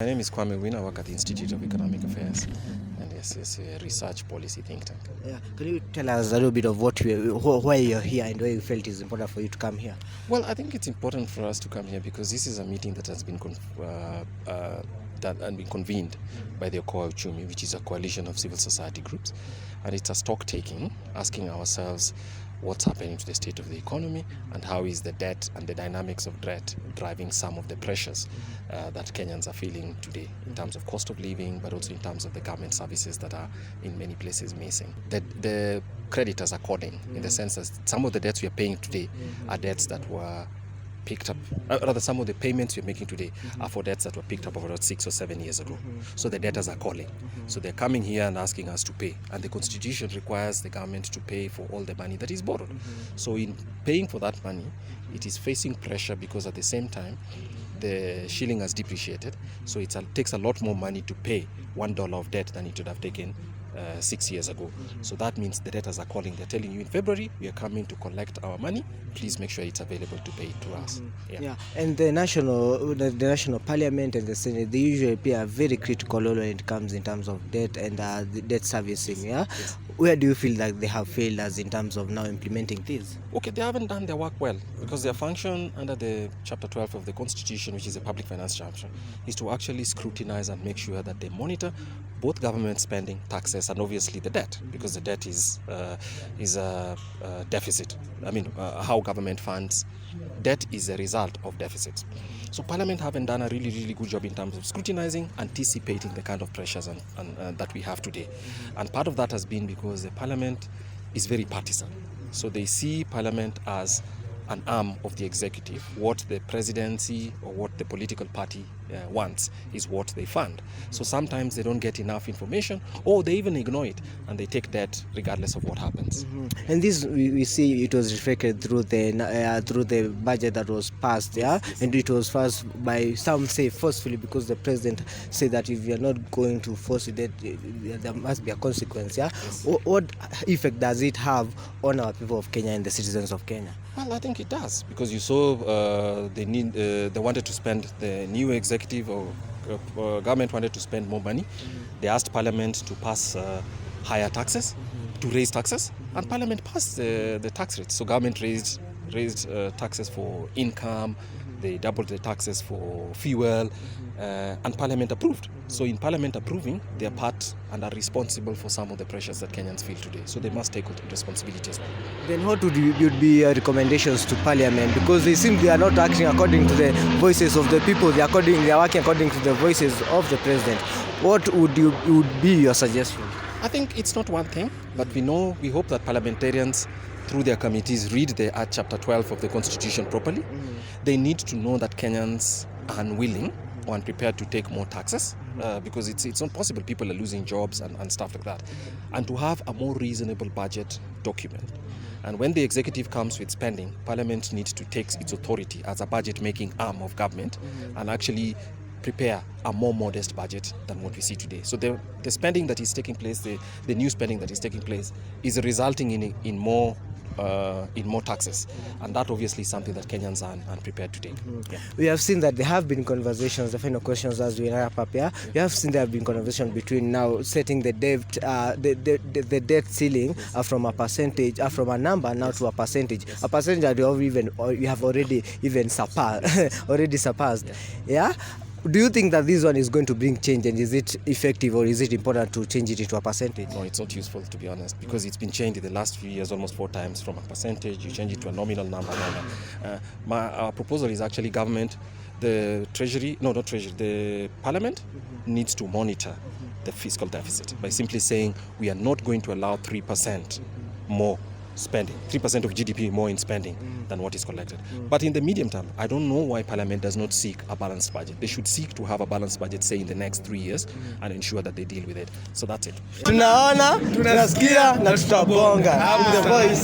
My name is Kwame Owino. I work at the Institute of Economic Affairs, and yes, it's a research policy think tank. Yeah. Can you tell us a little bit of why you're here and why you felt it's important for you to come here? Well, I think it's important for us to come here because this is a meeting that has been convened by the Okoa Uchumi, which is a coalition of civil society groups, and it's a stock taking, asking ourselves what's happening to the state of the economy and how is the debt and the dynamics of debt driving some of the pressures that Kenyans are feeling today in terms of cost of living, but also in terms of the government services that are in many places missing. The creditors are calling in the sense that some of the debts we are paying today are debts that were picked up, rather some of the payments we're making today are for debts that were picked up about 6 or 7 years ago. So the debtors are calling. So they're coming here and asking us to pay. And the constitution requires the government to pay for all the money that is borrowed. So in paying for that money, it is facing pressure because at the same time, the shilling has depreciated. So it takes a lot more money to pay $1 of debt than it would have taken 6 years ago. So that means the debtors are calling. They're telling you in February, we are coming to collect our money. Please make sure it's available to pay it to us. Yeah. And the national parliament and the Senate, they usually play a very critical role when it comes in terms of debt and the debt servicing. Yeah. Yes. Where do you feel like they have failed us in terms of now implementing this? Okay, they haven't done their work well because their function under the Chapter 12 of the Constitution, which is a public finance chapter, is to actually scrutinize and make sure that they monitor both government spending, taxes, and obviously the debt, because the debt is a deficit. I mean, how government funds debt is a result of deficits. So Parliament haven't done a really good job in terms of scrutinizing, anticipating the kind of pressures that we have today. And part of that has been because the Parliament is very partisan. So they see Parliament as an arm of the executive. What the presidency or what the political party wants is what they fund. So sometimes they don't get enough information, or they even ignore it, and they take debt regardless of what happens. And this we see it was reflected through the budget that was passed, yeah. Yes. And it was passed by some say forcefully because the president said that if you are not going to force it, there must be a consequence, yeah. Yes. What effect does it have on our people of Kenya and the citizens of Kenya? Well, I think it does, because you saw they wanted to spend, the new executive or government wanted to spend more money. They asked Parliament to pass higher taxes, to raise taxes, and Parliament passed the tax rates. So government raised taxes for income, they doubled the taxes for fuel, and Parliament approved. So in Parliament approving, they are part and are responsible for some of the pressures that Kenyans feel today. So they must take responsibility as well. Then what would be your recommendations to Parliament? Because they seem they are not acting according to the voices of the people. They are working according to the voices of the president. What would be your suggestion? I think it's not one thing, but we hope that parliamentarians through their committees read the Chapter 12 of the Constitution properly. They need to know that Kenyans are unwilling or unprepared to take more taxes because it's not possible. People are losing jobs and stuff like that. And to have a more reasonable budget document. And when the executive comes with spending, Parliament needs to take its authority as a budget-making arm of government and actually prepare a more modest budget than what we see today. So the spending that is taking place, the new spending that is taking place, is resulting in more taxes, and that obviously is something that Kenyans are unprepared to take. Yeah. We have seen that there have been conversations. The final questions as we wrap up here. We have seen there have been conversations between now setting the debt, the debt ceiling from a percentage, from a number now to a percentage. A percentage that you have already surpassed. Yeah. Do you think that this one is going to bring change, and is it effective, or is it important to change it to a percentage? No, it's not useful, to be honest, because it's been changed in the last few years almost 4 times. From a percentage, you change it to a nominal number. Our proposal is actually government, the Parliament needs to monitor the fiscal deficit by simply saying we are not going to allow 3% more spending, 3% of GDP more in spending than what is collected. But in the medium term, I don't know why Parliament does not seek a balanced budget. They should seek to have a balanced budget, say, in the next 3 years and ensure that they deal with it. So that's it. Tunaona, tunasikia na tutabonga. The voice.